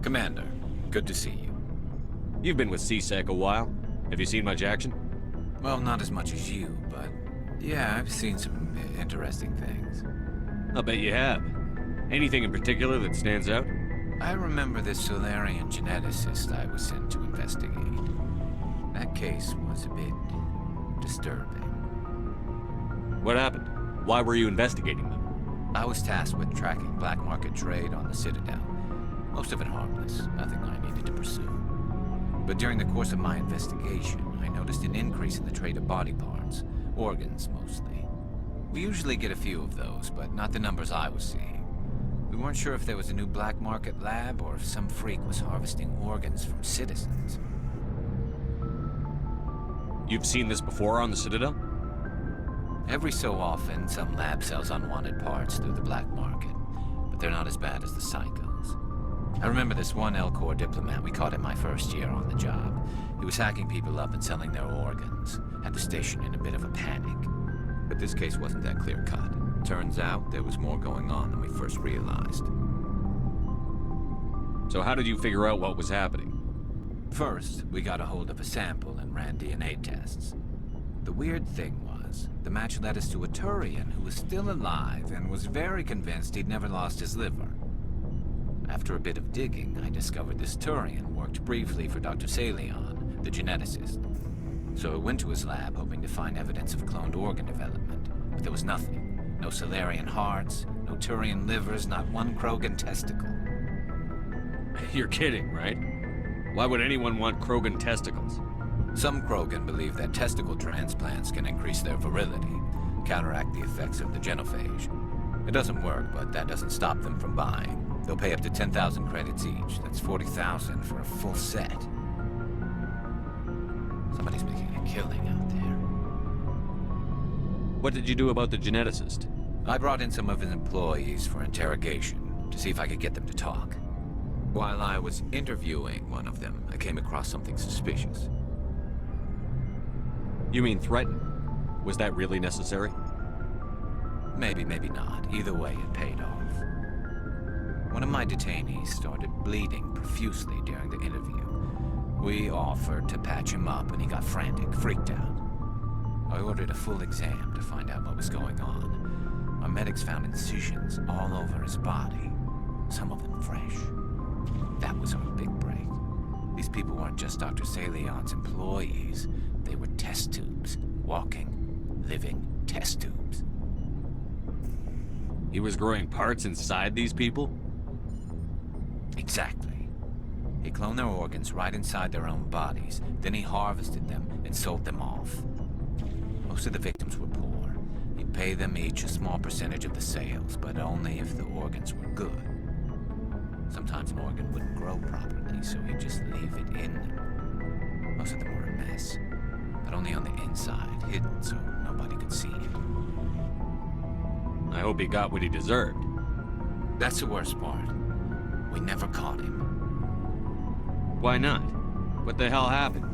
Commander, good to see you. You've been with CSEC a while. Have you seen much action? Well, not as much as you, but yeah, I've seen some interesting things. I'll bet you have. Anything in particular that stands out? I remember this Solarian geneticist I was sent to investigate. That case was a bit disturbing. What happened? Why were you investigating them? I was tasked with tracking black market trade on the Citadel. Most of it harmless, nothing I needed to pursue. But during the course of my investigation, I noticed an increase in the trade of body parts, organs mostly. We usually get a few of those, but not the numbers I was seeing. We weren't sure if there was a new black market lab or if some freak was harvesting organs from citizens. You've seen this before on the Citadel? Every so often, some lab sells unwanted parts through the black market, but they're not as bad as the psychos. I remember this one L-Corps diplomat we caught in my first year on the job. He was hacking people up and selling their organs. Had the station in a bit of a panic. But this case wasn't that clear-cut. Turns out there was more going on than we first realized. So how did you figure out what was happening? First, we got a hold of a sample and ran DNA tests. The weird thing was, the match led us to a Turian who was still alive and was very convinced he'd never lost his liver. After a bit of digging, I discovered this Turian worked briefly for Dr. Salion, the geneticist. So I went to his lab hoping to find evidence of cloned organ development, but there was nothing. No Solarian hearts, no Turian livers, not one Krogan testicle. You're kidding, right? Why would anyone want Krogan testicles? Some Krogan believe that testicle transplants can increase their virility, counteract the effects of the genophage. It doesn't work, but that doesn't stop them from buying. They'll pay up to 10,000 credits each. That's 40,000 for a full set. Somebody's making a killing out there. What did you do about the geneticist? I brought in some of his employees for interrogation, to see if I could get them to talk. While I was interviewing one of them, I came across something suspicious. You mean threaten? Was that really necessary? Maybe, maybe not. Either way, it paid off. One of my detainees started bleeding profusely during the interview. We offered to patch him up and he got frantic, freaked out. I ordered a full exam to find out what was going on. Our medics found incisions all over his body, some of them fresh. That was our big break. These people weren't just Dr. Salion's employees. They were test tubes. Walking, living test tubes. He was growing parts inside these people? Exactly. He cloned their organs right inside their own bodies. Then he harvested them and sold them off. Most of the victims were poor. He'd pay them each a small percentage of the sales, but only if the organs were good. Sometimes an organ wouldn't grow properly, so he'd just leave it in them. Most of them were a mess, but only on the inside, hidden so nobody could see it. I hope he got what he deserved. That's the worst part. We never caught him. Why not? What the hell happened?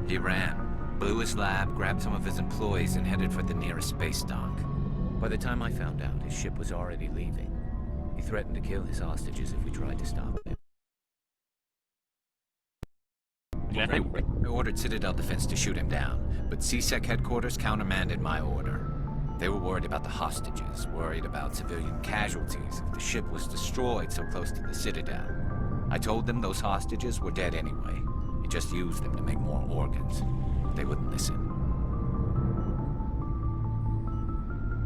He ran, blew his lab, grabbed some of his employees, and headed for the nearest space dock. By the time I found out, his ship was already leaving. He threatened to kill his hostages if we tried to stop him. I ordered Citadel Defense to shoot him down, but CSEC headquarters countermanded my order. They were worried about the hostages, worried about civilian casualties if the ship was destroyed so close to the Citadel. I told them those hostages were dead anyway. He just used them to make more organs. They wouldn't listen.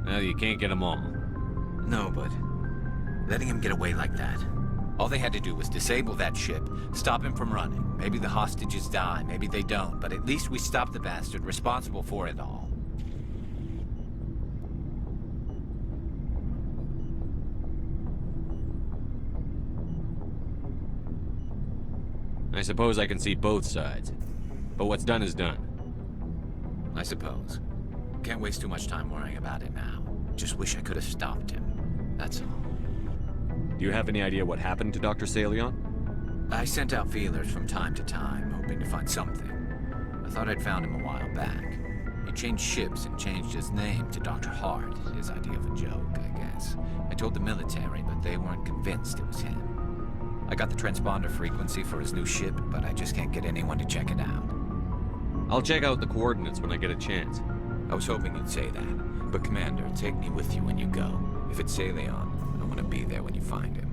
Well, you can't get them all. No, but letting him get away like that. All they had to do was disable that ship, stop him from running. Maybe the hostages die, maybe they don't, but at least we stopped the bastard responsible for it all. I suppose I can see both sides. But what's done is done. I suppose. Can't waste too much time worrying about it now. Just wish I could have stopped him. That's all. Do you have any idea what happened to Dr. Salion? I sent out feelers from time to time, hoping to find something. I thought I'd found him a while back. He changed ships and changed his name to Dr. Hart, his idea of a joke, I guess. I told the military, but they weren't convinced it was him. I got the transponder frequency for his new ship, but I just can't get anyone to check it out. I'll check out the coordinates when I get a chance. I was hoping you'd say that. But Commander, take me with you when you go. If it's Saleon, I want to be there when you find him.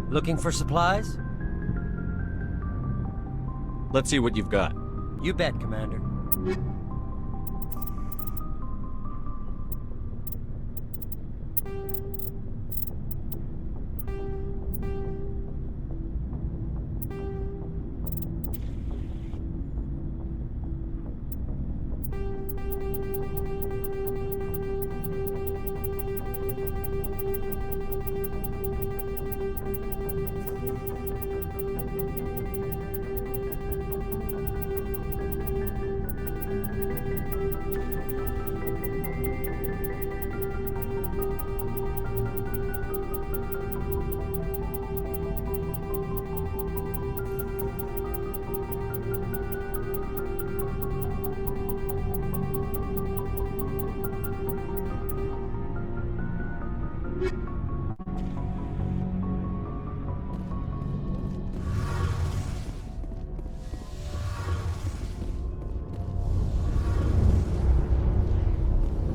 Looking for supplies? Let's see what you've got. You bet, Commander.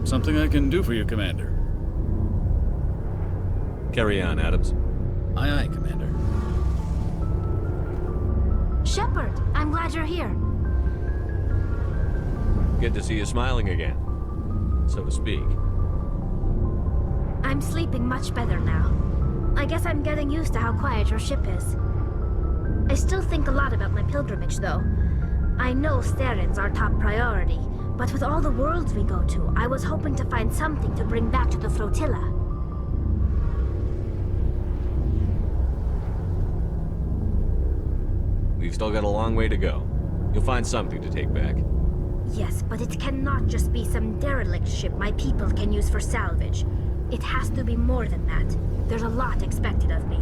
Something I can do for you, Commander. Carry on, Adams. Aye, aye, Commander. Shepard, I'm glad you're here. Good to see you smiling again, so to speak. I'm sleeping much better now. I guess I'm getting used to how quiet your ship is. I still think a lot about my pilgrimage, though. I know Steren's our top priority, but with all the worlds we go to, I was hoping to find something to bring back to the flotilla. We've still got a long way to go. You'll find something to take back. Yes, but it cannot just be some derelict ship my people can use for salvage. It has to be more than that. There's a lot expected of me.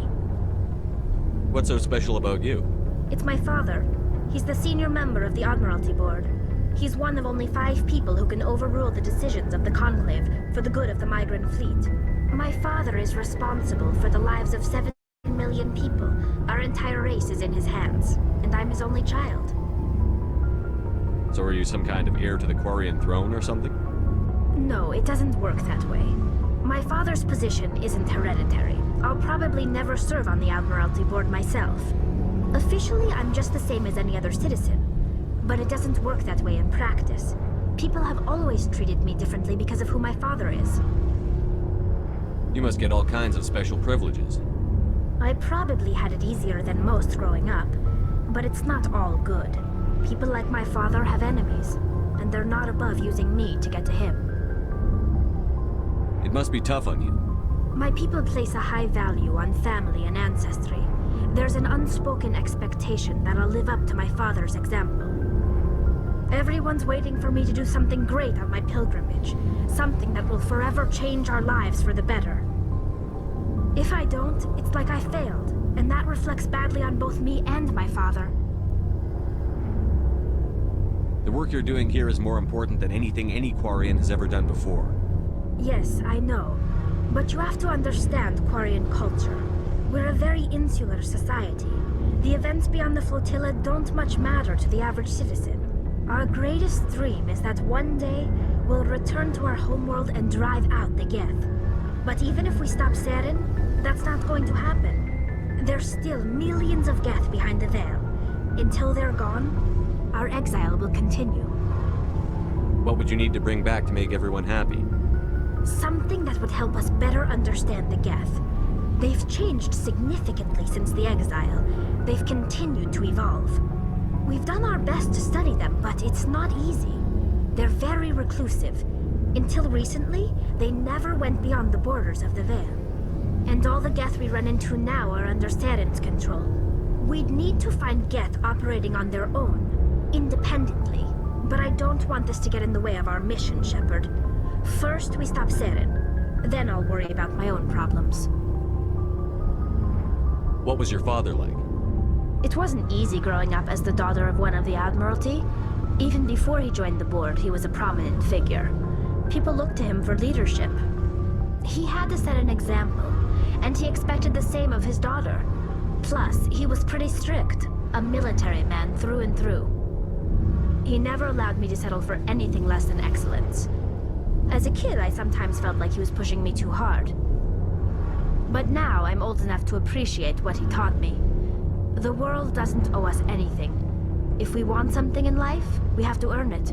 What's so special about you? It's my father. He's the senior member of the Admiralty Board. He's one of only 5 people who can overrule the decisions of the Conclave for the good of the migrant fleet. My father is responsible for the lives of 7 million people. Our entire race is in his hands, and I'm his only child. So are you some kind of heir to the Quarian throne or something? No, it doesn't work that way. My father's position isn't hereditary. I'll probably never serve on the Admiralty Board myself. Officially, I'm just the same as any other citizen. But it doesn't work that way in practice. People have always treated me differently because of who my father is. You must get all kinds of special privileges. I probably had it easier than most growing up, but it's not all good. People like my father have enemies, and they're not above using me to get to him. It must be tough on you. My people place a high value on family and ancestry. There's an unspoken expectation that I'll live up to my father's example. Everyone's waiting for me to do something great on my pilgrimage. Something that will forever change our lives for the better. If I don't, it's like I failed, and that reflects badly on both me and my father. The work you're doing here is more important than anything any Quarian has ever done before. Yes, I know. But you have to understand Quarian culture. We're a very insular society. The events beyond the flotilla don't much matter to the average citizen. Our greatest dream is that one day we'll return to our homeworld and drive out the Geth. But even if we stop Saren, that's not going to happen. There's still millions of Geth behind the veil. Until they're gone, our exile will continue. What would you need to bring back to make everyone happy? Something that would help us better understand the Geth. They've changed significantly since the exile. They've continued to evolve. We've done our best to study them, but it's not easy. They're very reclusive. Until recently, they never went beyond the borders of the Veil. And all the Geth we run into now are under Saren's control. We'd need to find Geth operating on their own, independently. But I don't want this to get in the way of our mission, Shepard. First, we stop Saren. Then I'll worry about my own problems. What was your father like? It wasn't easy growing up as the daughter of one of the Admiralty. Even before he joined the board, he was a prominent figure. People looked to him for leadership. He had to set an example, and he expected the same of his daughter. Plus, he was pretty strict, a military man through and through. He never allowed me to settle for anything less than excellence. As a kid, I sometimes felt like he was pushing me too hard. But now, I'm old enough to appreciate what he taught me. The world doesn't owe us anything. If we want something in life, we have to earn it.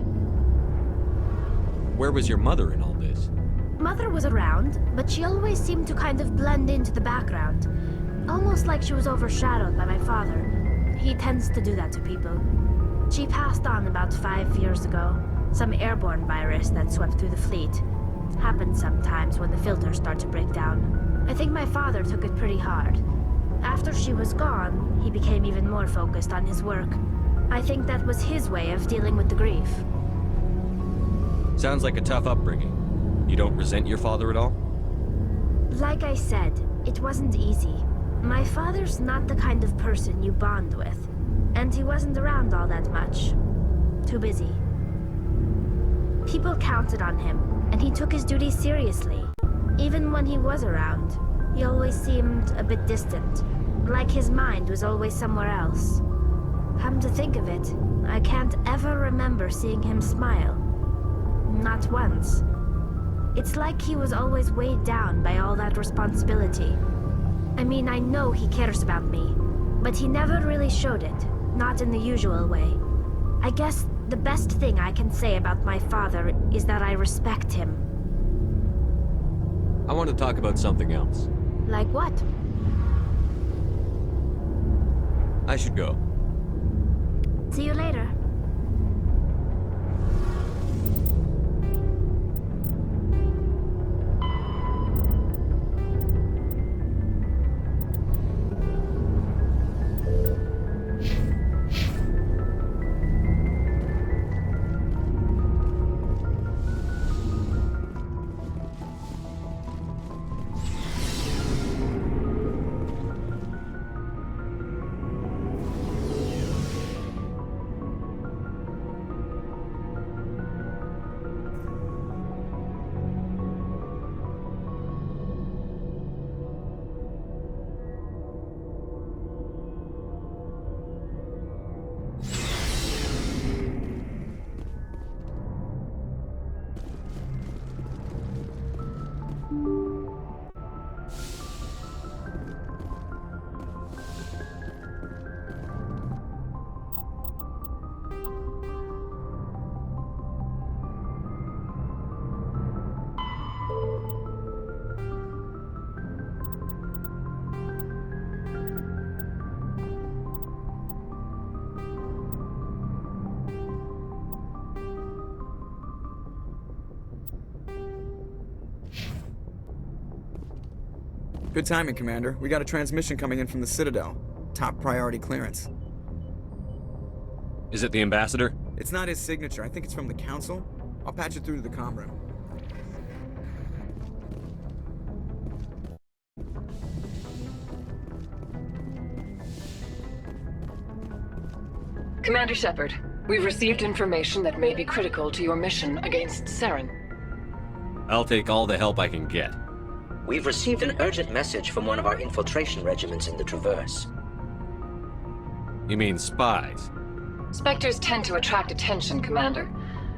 Where was your mother in all this? Mother was around, but she always seemed to kind of blend into the background. Almost like she was overshadowed by my father. He tends to do that to people. She passed on about 5 years ago. Some airborne virus that swept through the fleet. Happens sometimes when the filters start to break down. I think my father took it pretty hard. After she was gone, he became even more focused on his work. I think that was his way of dealing with the grief. Sounds like a tough upbringing. You don't resent your father at all? Like I said, it wasn't easy. My father's not the kind of person you bond with. And he wasn't around all that much. Too busy. People counted on him, and he took his duties seriously. Even when he was around, he always seemed a bit distant. Like his mind was always somewhere else. Come to think of it, I can't ever remember seeing him smile. Not once. It's like he was always weighed down by all that responsibility. I mean, I know he cares about me, but he never really showed it, not in the usual way. I guess the best thing I can say about my father is that I respect him. I want to talk about something else. Like what? I should go. See you later. Good timing, Commander. We got a transmission coming in from the Citadel. Top priority clearance. Is it the ambassador? It's not his signature. I think it's from the Council. I'll patch it through to the comm room. Commander Shepard, we've received information that may be critical to your mission against Saren. I'll take all the help I can get. We've received an urgent message from one of our infiltration regiments in the Traverse. You mean spies? Spectres tend to attract attention, Commander,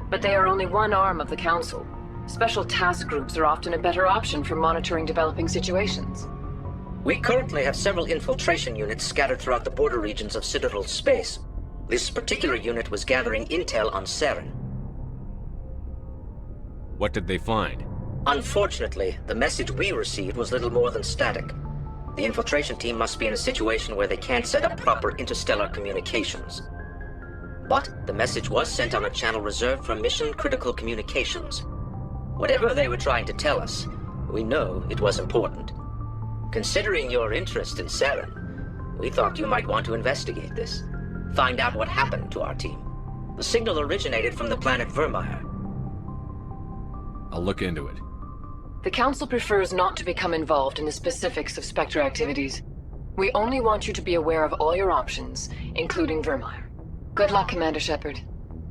but they are only one arm of the Council. Special task groups are often a better option for monitoring developing situations. We currently have several infiltration units scattered throughout the border regions of Citadel space. This particular unit was gathering intel on Saren. What did they find? Unfortunately, the message we received was little more than static. The infiltration team must be in a situation where they can't set up proper interstellar communications. But the message was sent on a channel reserved for mission-critical communications. Whatever they were trying to tell us, we know it was important. Considering your interest in Saren, We thought you might want to investigate this. Find out what happened to our team. The signal originated from the planet Vermeer. I'll look into it. The Council prefers not to become involved in the specifics of Spectre activities. We only want you to be aware of all your options, including Vermeer. Good luck, Commander Shepard.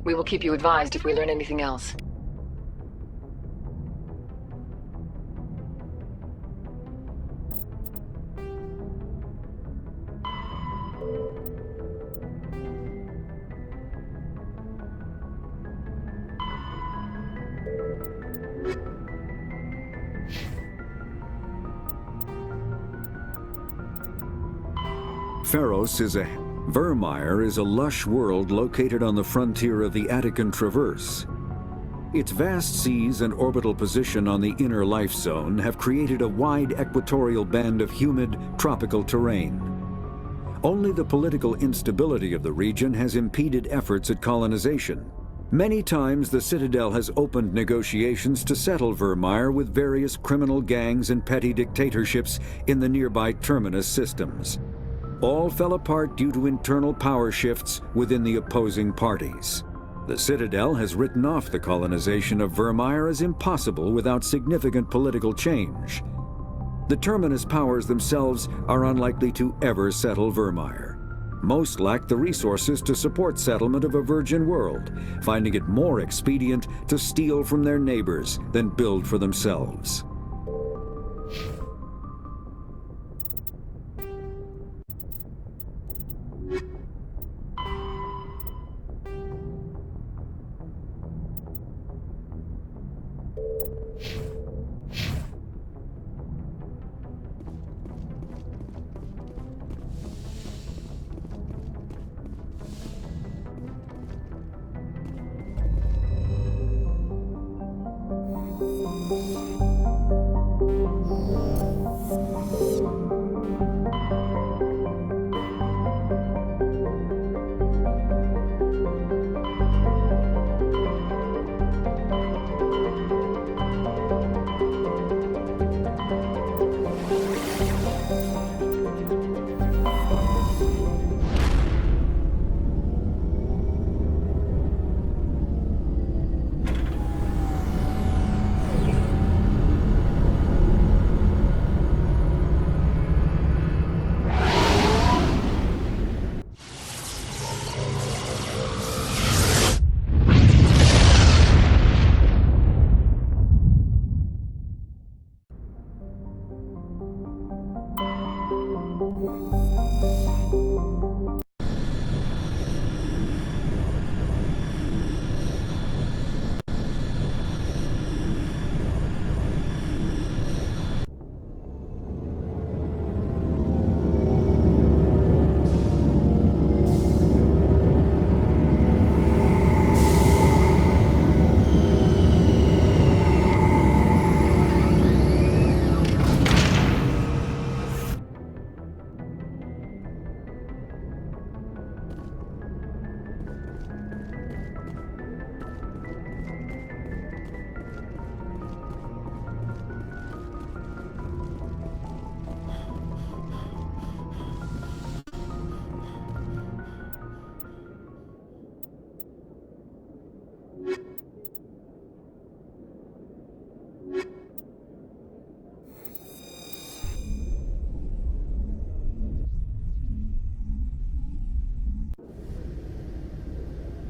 We will keep you advised if we learn anything else. Vermeer is a lush world located on the frontier of the Attican Traverse. Its vast seas and orbital position on the inner life zone have created a wide equatorial band of humid, tropical terrain. Only the political instability of the region has impeded efforts at colonization. Many times the Citadel has opened negotiations to settle Vermeer with various criminal gangs and petty dictatorships in the nearby Terminus systems. All fell apart due to internal power shifts within the opposing parties. The Citadel has written off the colonization of Vermeer as impossible without significant political change. The Terminus powers themselves are unlikely to ever settle Vermeer. Most lack the resources to support settlement of a virgin world, finding it more expedient to steal from their neighbors than build for themselves.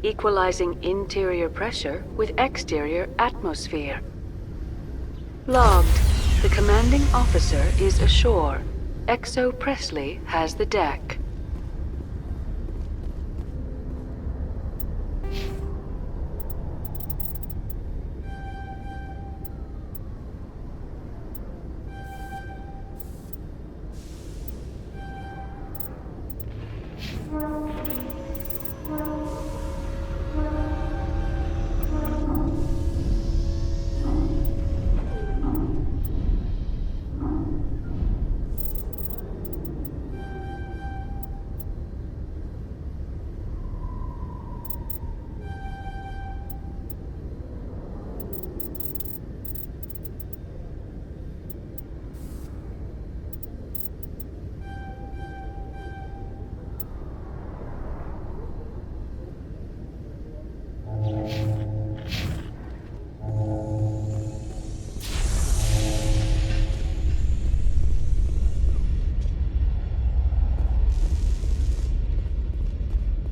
Equalizing interior pressure with exterior atmosphere. Logged. The commanding officer is ashore. Exo Presley has the deck.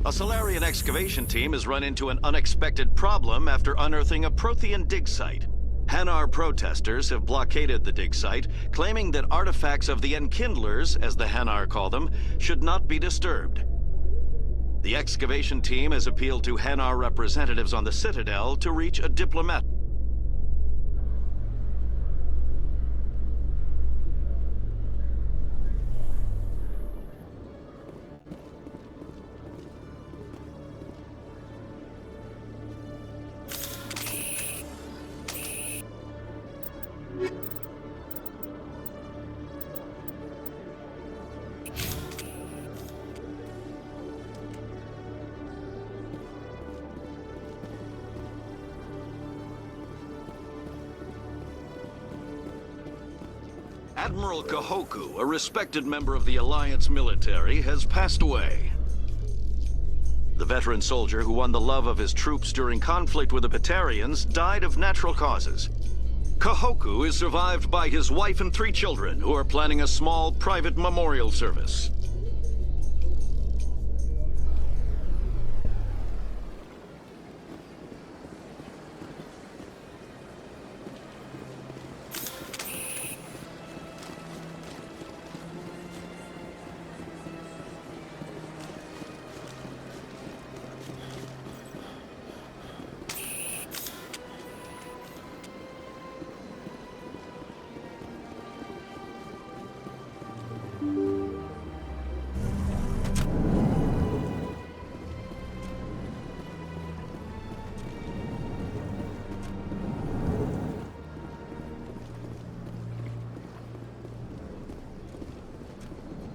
A Solarian excavation team has run into an unexpected problem after unearthing a Prothean dig site. Hanar protesters have blockaded the dig site, claiming that artifacts of the Enkindlers, as the Hanar call them, should not be disturbed. The excavation team has appealed to Hanar representatives on the Citadel to reach a diplomatic... Admiral Kahoku, a respected member of the Alliance military, has passed away. The veteran soldier who won the love of his troops during conflict with the Batarians died of natural causes. Kahoku is survived by his wife and 3 children, who are planning a small private memorial service.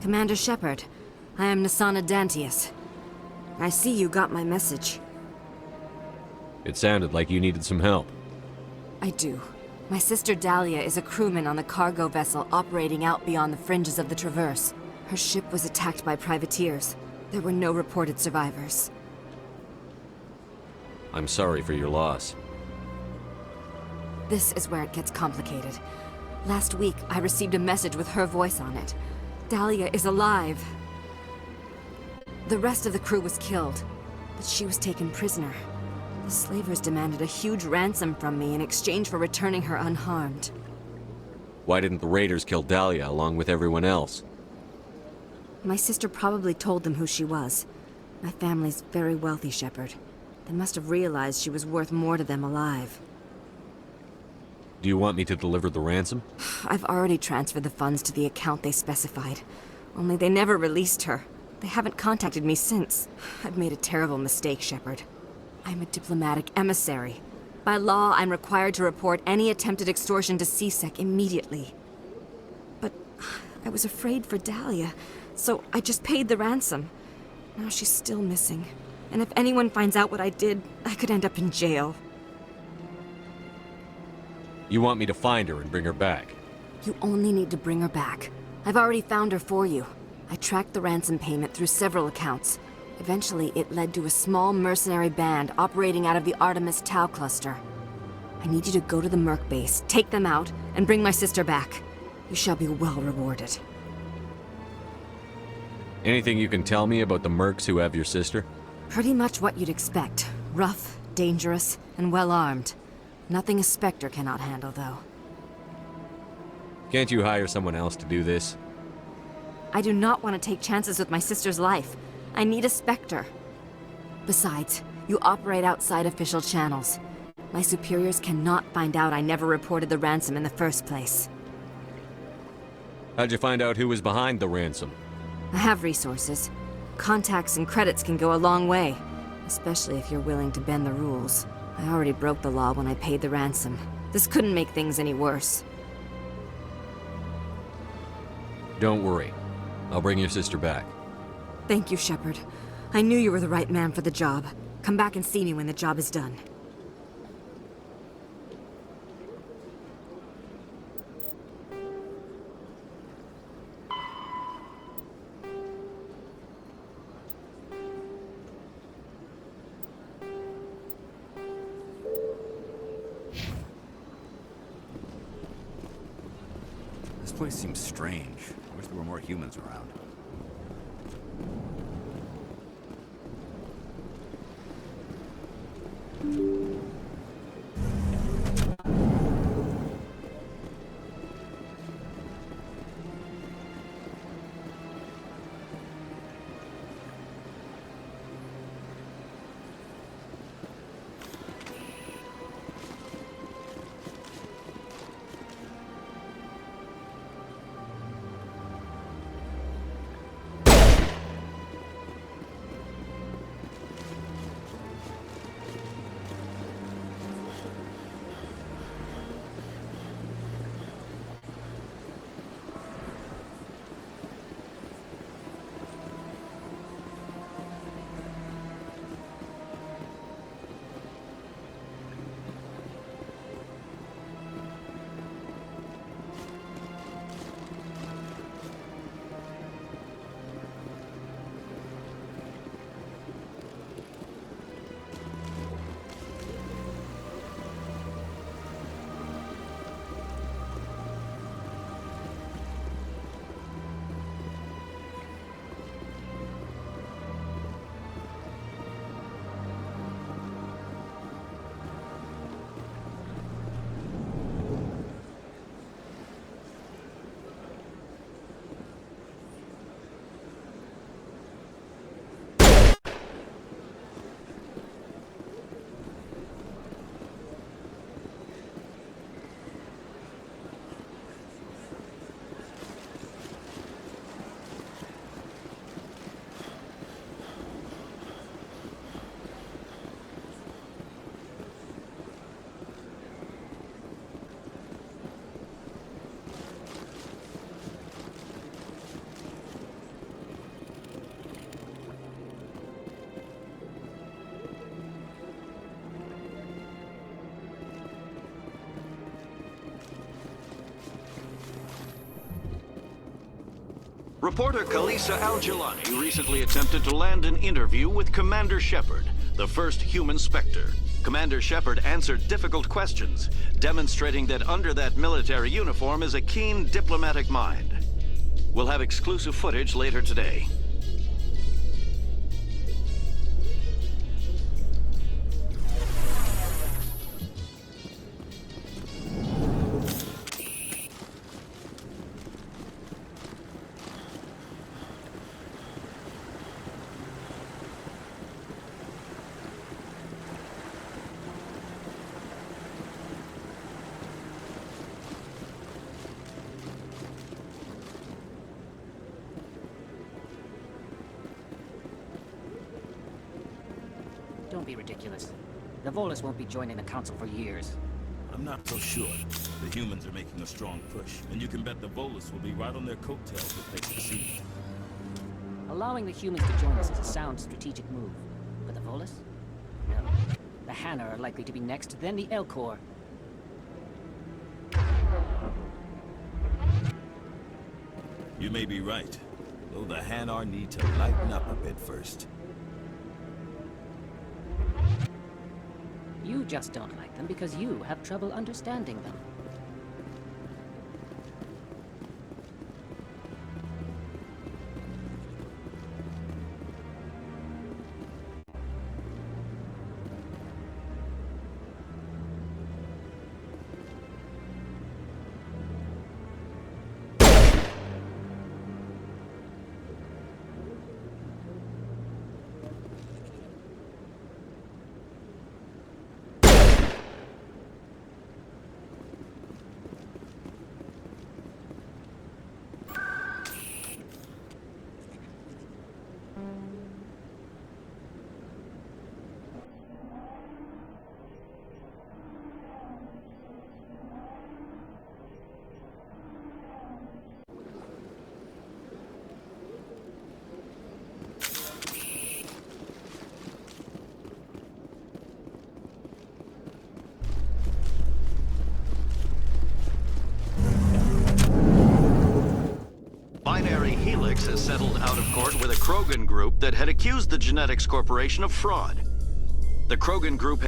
Commander Shepard, I am Nasana Dantius. I see you got my message. It sounded like you needed some help. I do. My sister Dahlia is a crewman on the cargo vessel operating out beyond the fringes of the Traverse. Her ship was attacked by privateers. There were no reported survivors. I'm sorry for your loss. This is where it gets complicated. Last week, I received a message with her voice on it. Dahlia is alive. The rest of the crew was killed, but she was taken prisoner. The slavers demanded a huge ransom from me in exchange for returning her unharmed. Why didn't the raiders kill Dahlia along with everyone else? My sister probably told them who she was. My family's very wealthy, Shepard. They must have realized she was worth more to them alive. Do you want me to deliver the ransom? I've already transferred the funds to the account they specified. Only they never released her. They haven't contacted me since. I've made a terrible mistake, Shepard. I'm a diplomatic emissary. By law, I'm required to report any attempted extortion to CSEC immediately. But I was afraid for Dahlia, so I just paid the ransom. Now she's still missing. And if anyone finds out what I did, I could end up in jail. You want me to find her and bring her back? You only need to bring her back. I've already found her for you. I tracked the ransom payment through several accounts. Eventually, it led to a small mercenary band operating out of the Artemis Tau cluster. I need you to go to the Merc base, take them out, and bring my sister back. You shall be well rewarded. Anything you can tell me about the Mercs who have your sister? Pretty much what you'd expect. Rough, dangerous, and well-armed. Nothing a Spectre cannot handle, though. Can't you hire someone else to do this? I do not want to take chances with my sister's life. I need a Spectre. Besides, you operate outside official channels. My superiors cannot find out I never reported the ransom in the first place. How'd you find out who was behind the ransom? I have resources. Contacts and credits can go a long way, especially if you're willing to bend the rules. I already broke the law when I paid the ransom. This couldn't make things any worse. Don't worry. I'll bring your sister back. Thank you, Shepard. I knew you were the right man for the job. Come back and see me when the job is done. This place seems strange. I wish there were more humans around. Reporter Kalisa Al-Jalani recently attempted to land an interview with Commander Shepard, the first human Spectre. Commander Shepard answered difficult questions, demonstrating that under that military uniform is a keen diplomatic mind. We'll have exclusive footage later today. Don't be ridiculous. The Volus won't be joining the Council for years. I'm not so sure. The humans are making a strong push, and you can bet the Volus will be right on their coattails if they succeed. Allowing the humans to join us is a sound strategic move. But the Volus? No. The Hanna are likely to be next, then the Elcor. You may be right, though the Hanar need to lighten up a bit first. You just don't like them because you have trouble understanding them. Has settled out of court with a Krogan group that had accused the Genetics Corporation of fraud. The Krogan group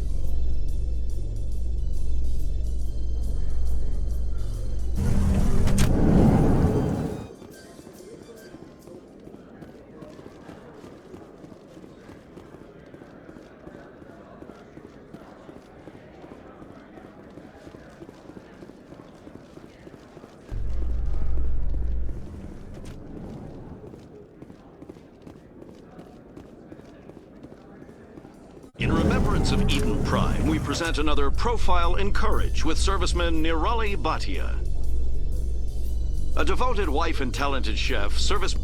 of Eden Prime, we present another Profile in Courage with serviceman Nirali Bhatia. A devoted wife and talented chef, service...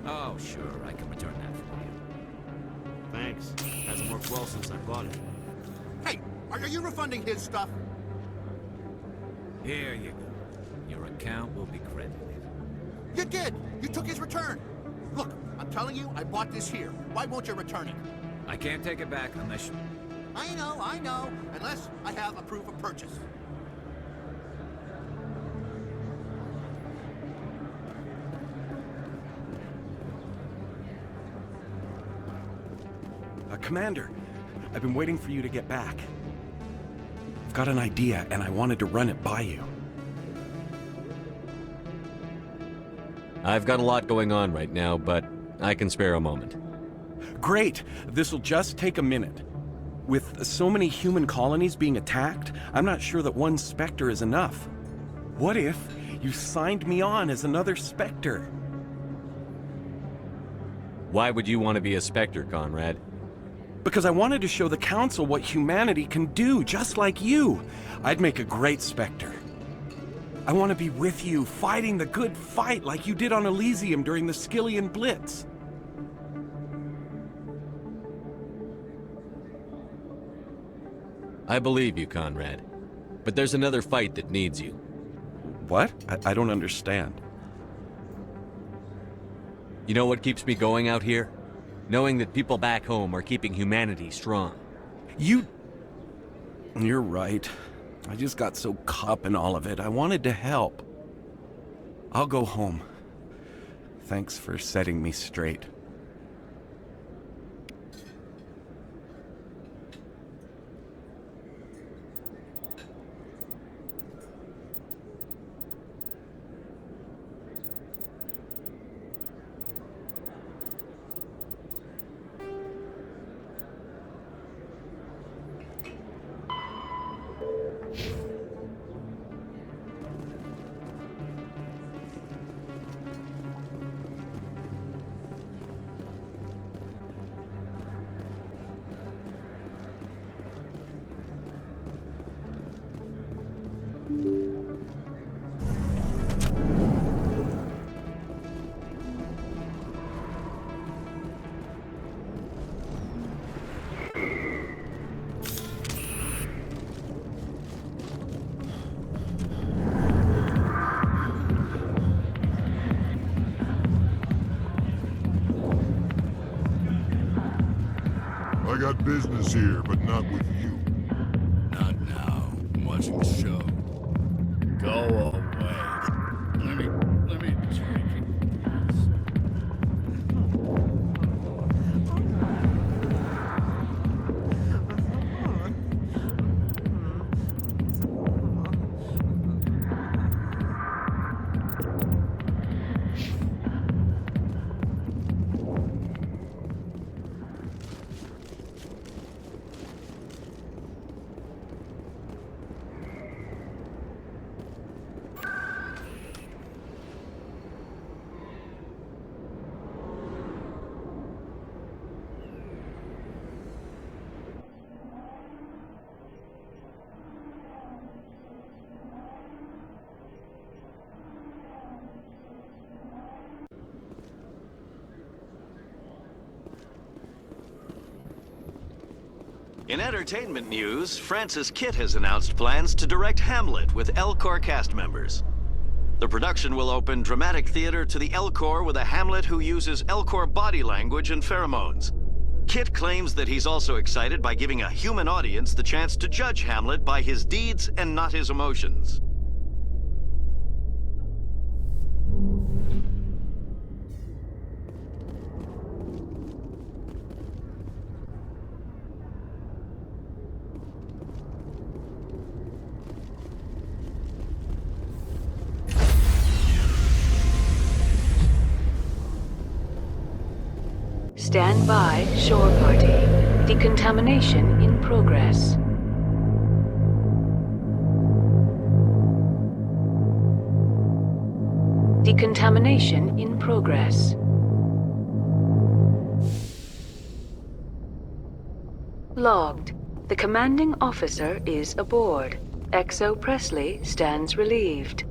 Oh, sure, I can return that for you. Thanks. Hasn't worked well since I bought it. Hey, are you refunding his stuff? Here you go. Your account will be credited. You did! You took his return! Look, I'm telling you, I bought this here. Why won't you return it? I can't take it back unless you... I know. Unless I have a proof of purchase. Commander, I've been waiting for you to get back. I've got an idea, and I wanted to run it by you. I've got a lot going on right now, but I can spare a moment. Great! This'll just take a minute. With so many human colonies being attacked, I'm not sure that one Spectre is enough. What if you signed me on as another Spectre? Why would you want to be a Spectre, Conrad? Because I wanted to show the Council what humanity can do, just like you. I'd make a great Spectre. I want to be with you, fighting the good fight like you did on Elysium during the Skillian Blitz. I believe you, Conrad. But there's another fight that needs you. What? I don't understand. You know what keeps me going out here? Knowing that people back home are keeping humanity strong. You're right. I just got so caught up in all of it. I wanted to help. I'll go home. Thanks for setting me straight. I got business here, but not with you. Not now. I'm watching the show. Go away. Let me take it. In entertainment news, Francis Kitt has announced plans to direct Hamlet with L-Corps cast members. The production will open dramatic theater to the L-Corps with a Hamlet who uses L-Corps body language and pheromones. Kitt claims that he's also excited by giving a human audience the chance to judge Hamlet by his deeds and not his emotions. Stand by, shore party. Decontamination in progress. Decontamination in progress. Logged. The commanding officer is aboard. XO Presley stands relieved.